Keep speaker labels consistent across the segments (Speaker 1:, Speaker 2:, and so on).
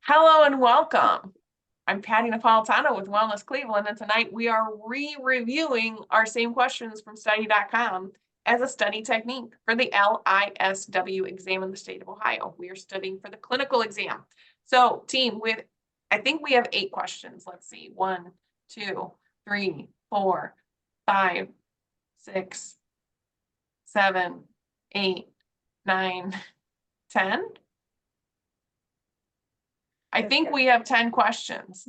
Speaker 1: Hello and welcome. I'm Patti Napolitano with Wellness Cleveland, and tonight we are re-reviewing our same questions from study.com as a study technique for the LISW exam in the state of Ohio. We are studying for the clinical exam. So team, I think we have 8 questions. Let's see, 1, 2, 3, 4, 5, 6, 7, 8, 9, 10. I think we have 10 questions,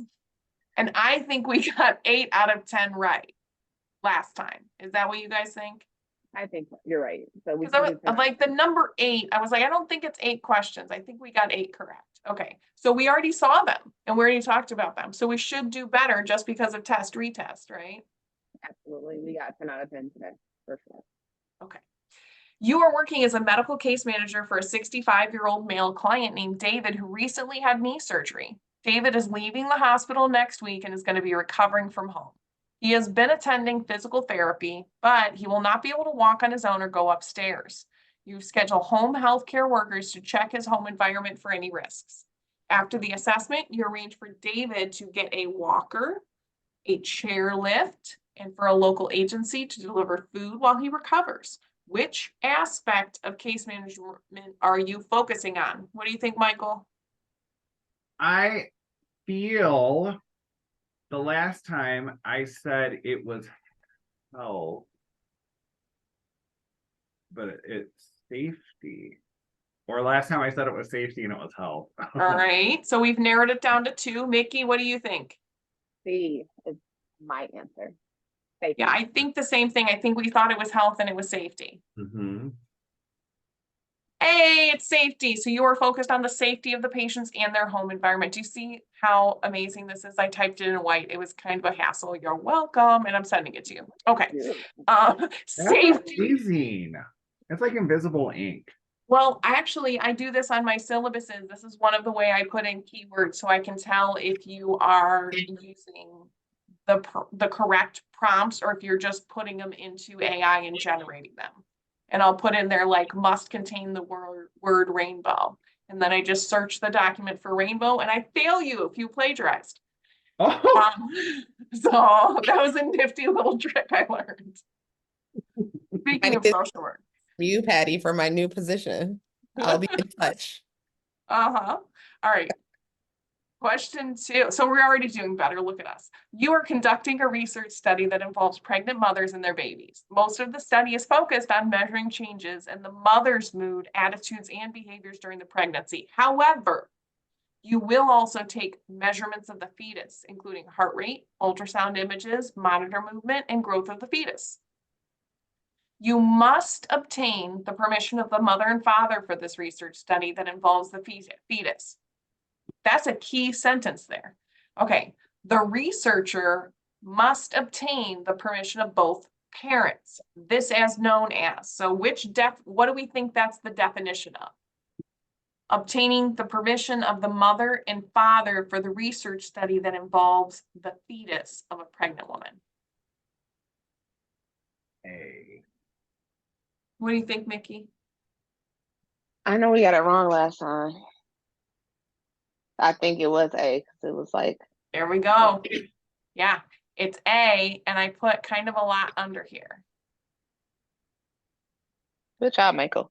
Speaker 1: and I think we got 8 out of 10 right last time. Is that what you guys think?
Speaker 2: I think you're right. So we
Speaker 1: Because I was like the number 8, I was like, I don't think it's 8 questions. I think we got 8 correct. Okay, so we already saw them and we already talked about them. So we should do better just because of test retest, right?
Speaker 2: Absolutely. We got 10 out of 10 today, for sure.
Speaker 1: Okay. You are working as a medical case manager for a 65-year-old male client named David who recently had knee surgery. David is leaving the hospital next week and is going to be recovering from home. He has been attending physical therapy, but he will not be able to walk on his own or go upstairs. You schedule home health care workers to check his home environment for any risks. After the assessment, you arrange for David to get a walker, a chair lift, and for a local agency to deliver food while he recovers. Which aspect of case management are you focusing on? What do you think, Michael?
Speaker 3: I feel the last time I said it was health, but it's safety. Or last time I said it was safety and it was health.
Speaker 1: All right, so we've narrowed it down to 2. Mikki, what do you think?
Speaker 2: C is my answer. Safety.
Speaker 1: Yeah, I think the same thing. I think we thought it was health and it was safety. Hey, it's safety. So you are focused on the safety of the patients and their home environment. Do you see how amazing this is? I typed it in white. It was kind of a hassle. You're welcome, and I'm sending it to you. Okay. Safety.
Speaker 3: Amazing. It's like invisible ink.
Speaker 1: Well, actually, I do this on my syllabuses. This is one of the way I put in keywords so I can tell if you are using the correct prompts or if you're just putting them into AI and generating them. And I'll put in there like must contain the word rainbow. And then I just search the document for rainbow and I fail you if you plagiarized.
Speaker 3: Oh.
Speaker 1: So that was a nifty little trick I learned. Speaking of social work.
Speaker 4: You, Patti, for my new position. I'll be in touch.
Speaker 1: All right. Question 2. So we're already doing better. Look at us. You are conducting a research study that involves pregnant mothers and their babies. Most of the study is focused on measuring changes in the mother's mood, attitudes, and behaviors during the pregnancy. However, you will also take measurements of the fetus, including heart rate, ultrasound images, monitor movement, and growth of the fetus. You must obtain the permission of the mother and father for this research study that involves the fetus. That's a key sentence there. Okay, the researcher must obtain the permission of both parents. This as known as. So what do we think that's the definition of? Obtaining the permission of the mother and father for the research study that involves the fetus of a pregnant woman.
Speaker 3: A.
Speaker 1: What do you think, Mikki?
Speaker 2: I know we got it wrong last time. I think it was A because it was like.
Speaker 1: There we go. Yeah, it's A, and I put kind of a lot under here.
Speaker 2: Good job, Michael.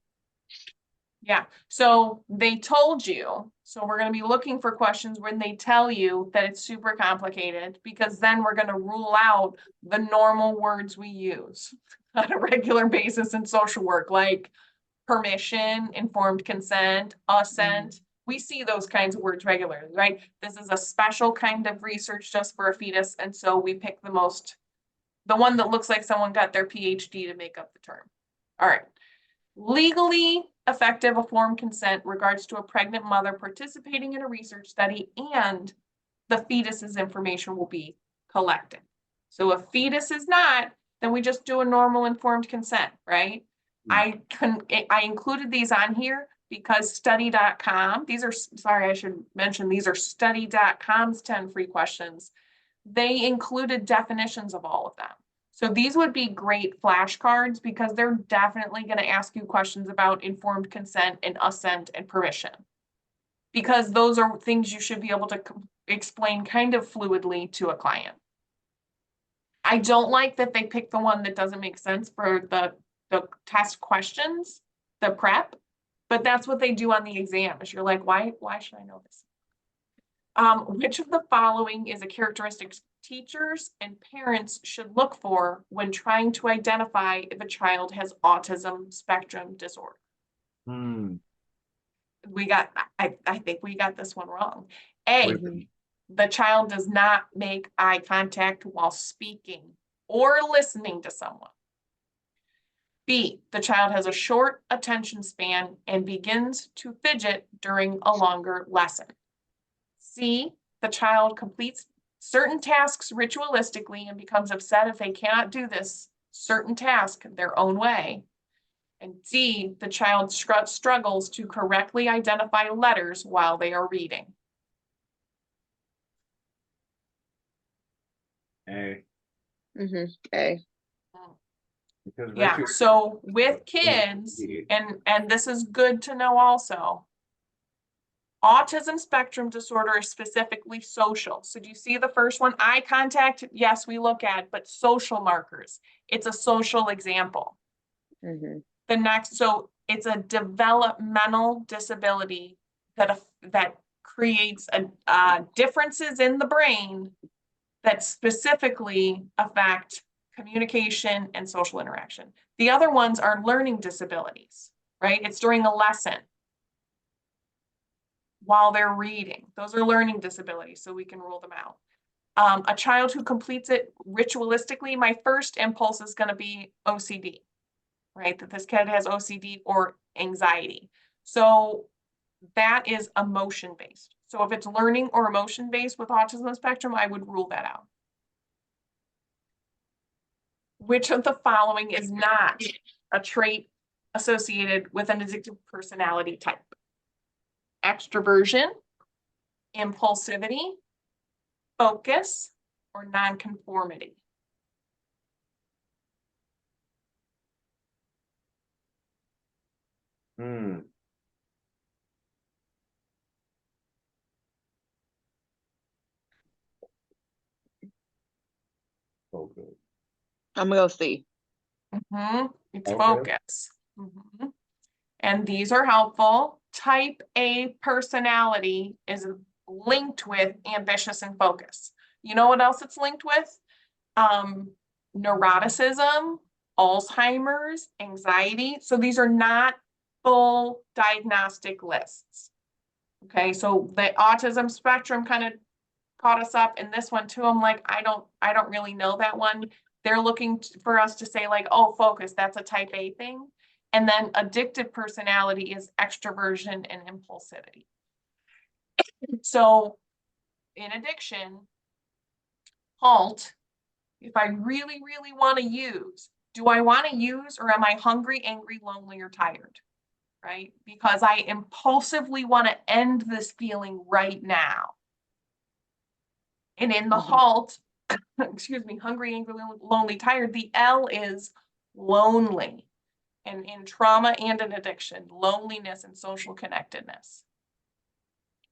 Speaker 1: Yeah, so they told you, so we're going to be looking for questions when they tell you that it's super complicated, because then we're going to rule out the normal words we use on a regular basis in social work, like permission, informed consent, assent. We see those kinds of words regularly, right? This is a special kind of research just for a fetus, and so we pick the one that looks like someone got their PhD to make up the term. All right. Legally effective informed consent regards to a pregnant mother participating in a research study, and the fetus's information will be collected. So if fetus is not, then we just do a normal informed consent, right? I included these on here because study.com, I should mention, these are study.com's 10 free questions. They included definitions of all of them. So these would be great flashcards because they're definitely going to ask you questions about informed consent and assent and permission. because those are things you should be able to explain kind of fluidly to a client. I don't like that they pick the one that doesn't make sense for the test questions, the prep, but that's what they do on the exam. Is you're like, why should I know this? Which of the following is a characteristic teachers and parents should look for when trying to identify if a child has autism spectrum disorder? I think we got this one wrong. A, the child does not make eye contact while speaking or listening to someone. B, the child has a short attention span and begins to fidget during a longer lesson. C, the child completes certain tasks ritualistically and becomes upset if they cannot do this certain task their own way. And D, the child struggles to correctly identify letters while they are reading.
Speaker 3: A.
Speaker 2: A.
Speaker 3: Because
Speaker 1: Yeah,
Speaker 3: Richard-
Speaker 1: so with kids, and this is good to know also, autism spectrum disorder is specifically social. So do you see the first one? Eye contact, yes, we look at, but social markers. It's a social example. The next, so it's a developmental disability that creates differences in the brain that specifically affect communication and social interaction. The other ones are learning disabilities, right? It's during a lesson while they're reading. Those are learning disabilities, so we can rule them out. A child who completes it ritualistically, my first impulse is going to be OCD, right? That this kid has OCD or anxiety. So that is emotion-based. So if it's learning or emotion-based with autism spectrum, I would rule that out. Which of the following is not a trait associated with an addictive personality type? Extroversion, impulsivity, focus, or nonconformity?
Speaker 3: Focus.
Speaker 2: I'm gonna go C.
Speaker 1: It's
Speaker 3: Okay.
Speaker 1: focus. And these are helpful. Type A personality is linked with ambitious and focus. You know what else it's linked with? Neuroticism, Alzheimer's, anxiety. So these are not full diagnostic lists. Okay, so the autism spectrum kind of caught us up, and this one too, I'm like, I don't really know that one. They're looking for us to say like, oh, focus, that's a type A thing. And then addictive personality is extroversion and impulsivity. So in addiction, HALT, if I really, really want to use, do I want to use, or am I hungry, angry, lonely, or tired? Right? Because I impulsively want to end this feeling right now. And in the HALT, excuse me, hungry, angry, lonely, tired, the L is lonely. And in trauma and in addiction, loneliness and social connectedness.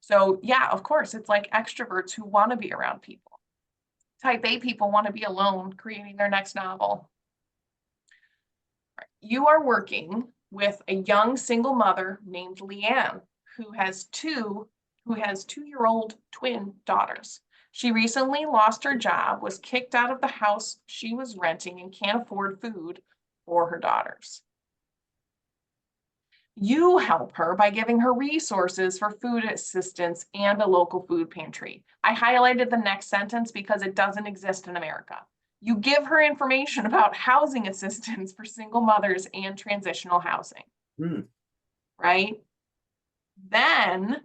Speaker 1: So yeah, of course, it's like extroverts who want to be around people. Type A people want to be alone, creating their next novel. You are working with a young single mother named Leanne, who has two-year-old twin daughters. She recently lost her job, was kicked out of the house she was renting, and can't afford food for her daughters. You help her by giving her resources for food assistance and a local food pantry. I highlighted the next sentence because it doesn't exist in America. You give her information about housing assistance for single mothers and transitional housing. Right? Then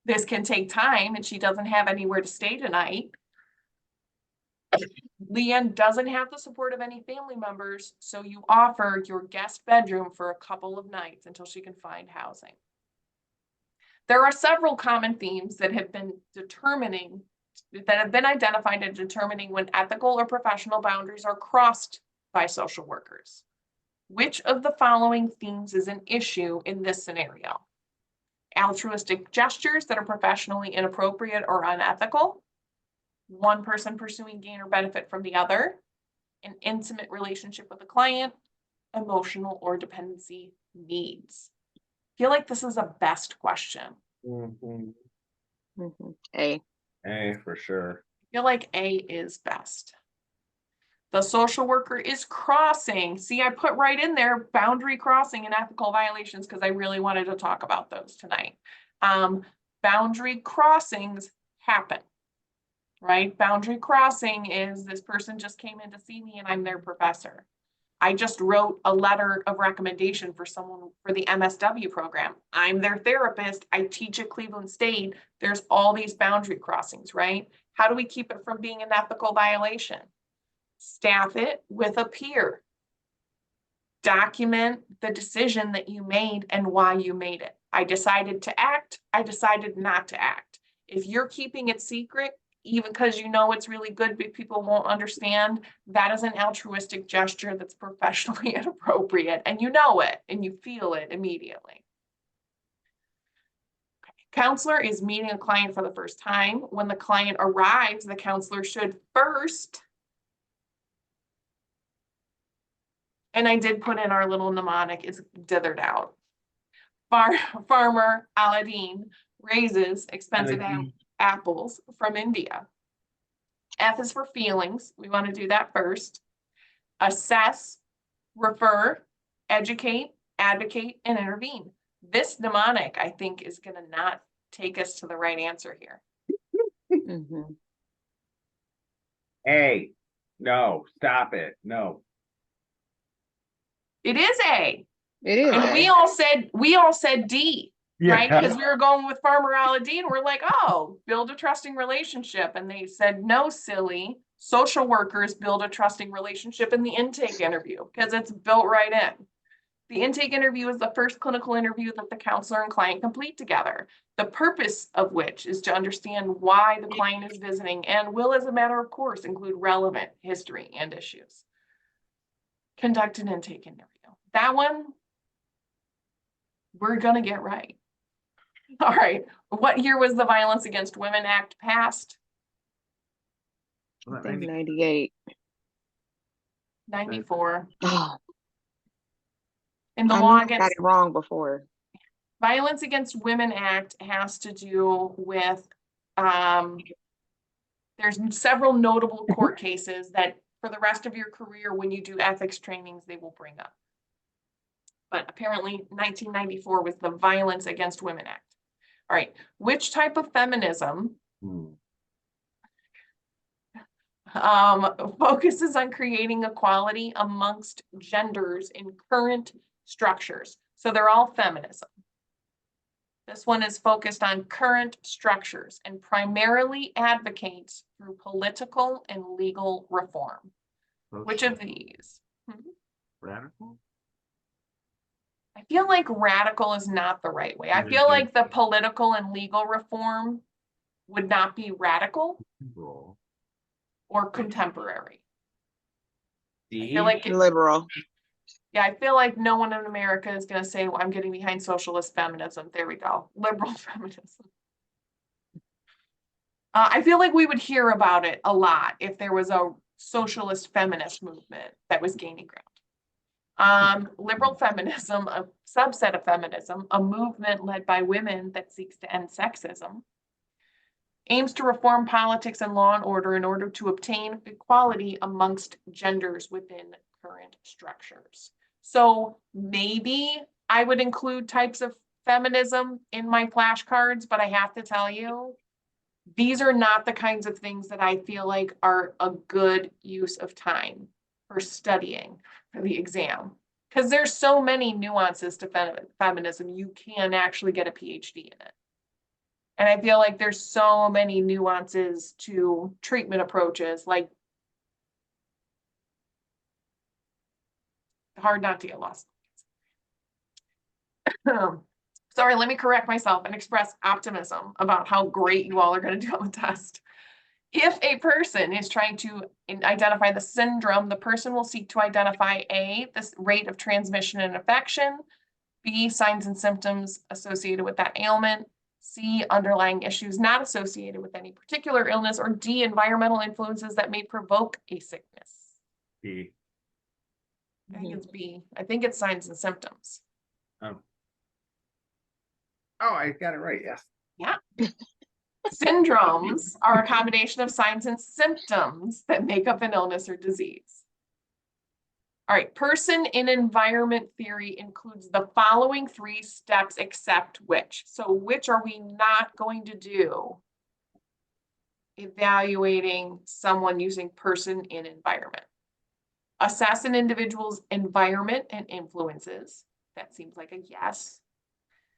Speaker 1: this can take time and she doesn't have anywhere to stay tonight. Leanne doesn't have the support of any family members, so you offer your guest bedroom for a couple of nights until she can find housing. There are several common themes that have been identified in determining when ethical or professional boundaries are crossed by social workers. Which of the following themes is an issue in this scenario? altruistic gestures that are professionally inappropriate or unethical, one person pursuing gain or benefit from the other, an intimate relationship with a client, emotional or dependency needs. I feel like this is a best question.
Speaker 3: Mhm.
Speaker 2: A.
Speaker 3: A for sure.
Speaker 1: I feel like A is best. The social worker is crossing. See, I put right in there boundary crossing and ethical violations because I really wanted to talk about those tonight. Boundary crossings happen, right? Boundary crossing is this person just came in to see me and I'm their professor. I just wrote a letter of recommendation for someone for the MSW program. I'm their therapist. I teach at Cleveland State. There's all these boundary crossings, right? How do we keep it from being an ethical violation? Staff it with a peer. Document the decision that you made and why you made it. I decided to act. I decided not to act. If you're keeping it secret, even because you know it's really good, but people won't understand, that is an altruistic gesture that's professionally inappropriate, and you know it and you feel it immediately. Counselor is meeting a client for the first time. When the client arrives, the counselor should first, and I did put in our little mnemonic, is dithered out. Farmer Aladdin raises expensive apples from India. F is for feelings. We want to do that first. Assess, refer, educate, advocate, and intervene. This mnemonic, I think, is going to not take us to the right answer here.
Speaker 3: A. No, stop it. No.
Speaker 1: It is A.
Speaker 2: It is.
Speaker 1: And we all said D, right?
Speaker 3: Yeah.
Speaker 1: Because we were going with Farmer Aladdin. We're like, oh, build a trusting relationship. And they said, no, silly. Social workers build a trusting relationship in the intake interview because it's built right in. The intake interview is the first clinical interview that the counselor and client complete together, the purpose of which is to understand why the client is visiting and will, as a matter of course, include relevant history and issues. Conduct an intake interview. That one, we're going to get right. All right. What year was the Violence Against Women Act passed?
Speaker 2: I think 98.
Speaker 1: 94.
Speaker 2: Oh,
Speaker 1: And the
Speaker 2: I
Speaker 1: law
Speaker 2: got
Speaker 1: against
Speaker 2: it wrong before.
Speaker 1: Violence Against Women Act has to do with, there's several notable court cases that for the rest of your career, when you do ethics trainings, they will bring up. But apparently 1994 was the Violence Against Women Act. All right, which type of feminism focuses on creating equality amongst genders in current structures? So they're all feminism. This one is focused on current structures and primarily advocates through political and legal reform. Which of these?
Speaker 3: Radical?
Speaker 1: I feel like radical is not the right way. I feel like the political and legal reform would not be radical or contemporary. I feel like
Speaker 2: Liberal.
Speaker 1: yeah, I feel like no one in America is going to say, well, I'm getting behind socialist feminism. There we go. Liberal feminism. I feel like we would hear about it a lot if there was a socialist feminist movement that was gaining ground. Liberal feminism, a subset of feminism, a movement led by women that seeks to end sexism, aims to reform politics and law and order to obtain equality amongst genders within current structures. So maybe I would include types of feminism in my flashcards, but I have to tell you, these are not the kinds of things that I feel like are a good use of time for studying for the exam. Because there's so many nuances to feminism, you can actually get a PhD in it. And I feel like there's so many nuances to treatment approaches, like hard not to get lost. Sorry, let me correct myself and express optimism about how great you all are going to do on the test. If a person is trying to identify the syndrome, the person will seek to identify A, the rate of transmission and infection, B, signs and symptoms associated with that ailment. C, underlying issues not associated with any particular illness. Or D, environmental influences that may provoke a sickness.
Speaker 3: B.
Speaker 1: I think it's B. I think it's signs and symptoms.
Speaker 3: Oh, I got it right. Yes.
Speaker 1: Yeah. Syndromes are a combination of signs and symptoms that make up an illness or disease. All right, person in environment theory includes the following 3 steps except which. So which are we not going to do evaluating someone using person in environment? Assess an individual's environment and influences. That seems like a yes.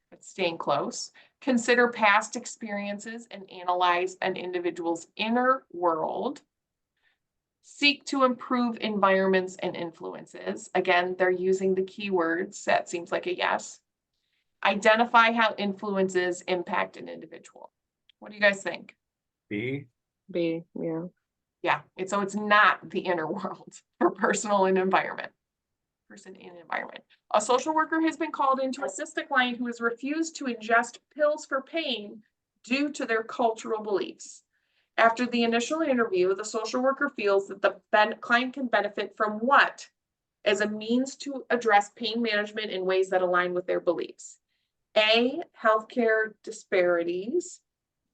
Speaker 1: But staying close. Consider past experiences and analyze an individual's inner world. Seek to improve environments and influences. Again, they're using the keywords. That seems like a yes. Identify how influences impact an individual. What do you guys think?
Speaker 3: B.
Speaker 2: B, yeah.
Speaker 1: Yeah, so it's not the inner world for personal and environment. Person in environment. A social worker has been called in to assist a client who has refused to ingest pills for pain due to their cultural beliefs. After the initial interview, the social worker feels that the client can benefit from what as a means to address pain management in ways that align with their beliefs. A, healthcare disparities.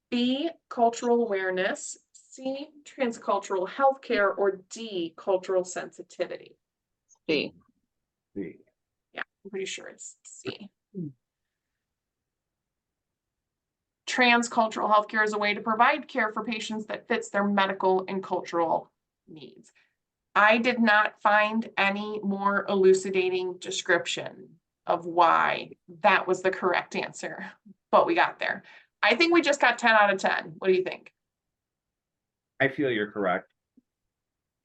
Speaker 1: B, cultural awareness. C, transcultural healthcare. Or D, cultural sensitivity.
Speaker 2: C.
Speaker 3: B.
Speaker 1: Yeah, I'm pretty sure it's C. Transcultural healthcare is a way to provide care for patients that fits their medical and cultural needs. I did not find any more elucidating description of why that was the correct answer, but we got there. I think we just got 10 out of 10. What do you think?
Speaker 3: I feel you're correct.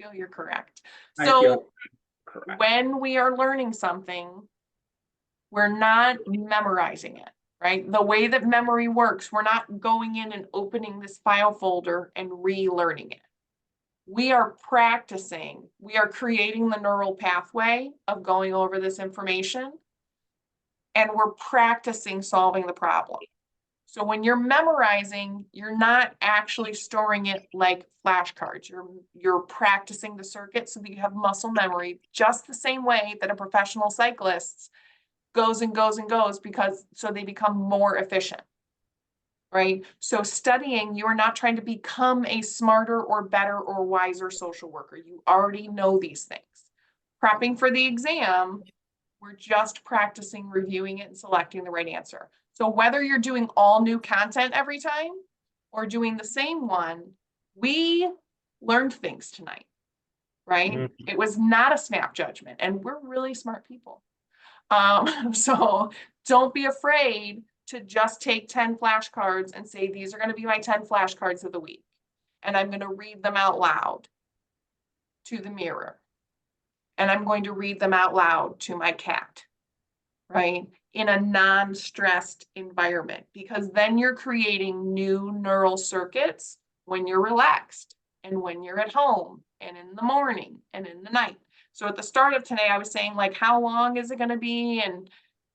Speaker 1: I feel you're correct.
Speaker 3: I
Speaker 1: So
Speaker 3: feel correct.
Speaker 1: when we are learning something, we're not memorizing it, right? The way that memory works, we're not going in and opening this file folder and relearning it. We are practicing, we are creating the neural pathway of going over this information, and we're practicing solving the problem. So when you're memorizing, you're not actually storing it like flashcards. You're practicing the circuit so that you have muscle memory, just the same way that a professional cyclist goes and goes and goes, because so they become more efficient, right? So studying, you are not trying to become a smarter or better or wiser social worker. You already know these things. Prepping for the exam, we're just practicing reviewing it and selecting the right answer. So whether you're doing all new content every time or doing the same one, we learned things tonight, right?
Speaker 3: Mm-hmm.
Speaker 1: It was not a snap judgment, and we're really smart people. So don't be afraid to just take 10 flashcards and say, these are going to be my 10 flashcards of the week. And I'm going to read them out loud to the mirror. And I'm going to read them out loud to my cat, right? In a non-stressed environment, because then you're creating new neural circuits when you're relaxed and when you're at home and in the morning and in the night. So at the start of today, I was saying, like, how long is it going to be? And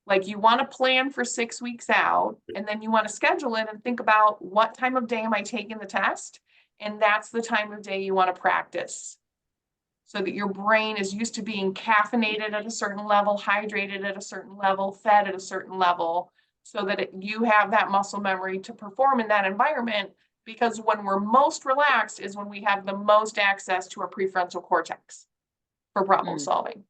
Speaker 1: like, you want to plan for 6 weeks out, and then you want to schedule it and think about what time of day am I taking the test? And that's the time of day you want to practice, so that your brain is used to being caffeinated at a certain level, hydrated at a certain level, fed at a certain level, so that you have that muscle memory to perform in that environment. Because when we're most relaxed is when we have the most access to our prefrontal cortex for problem solving.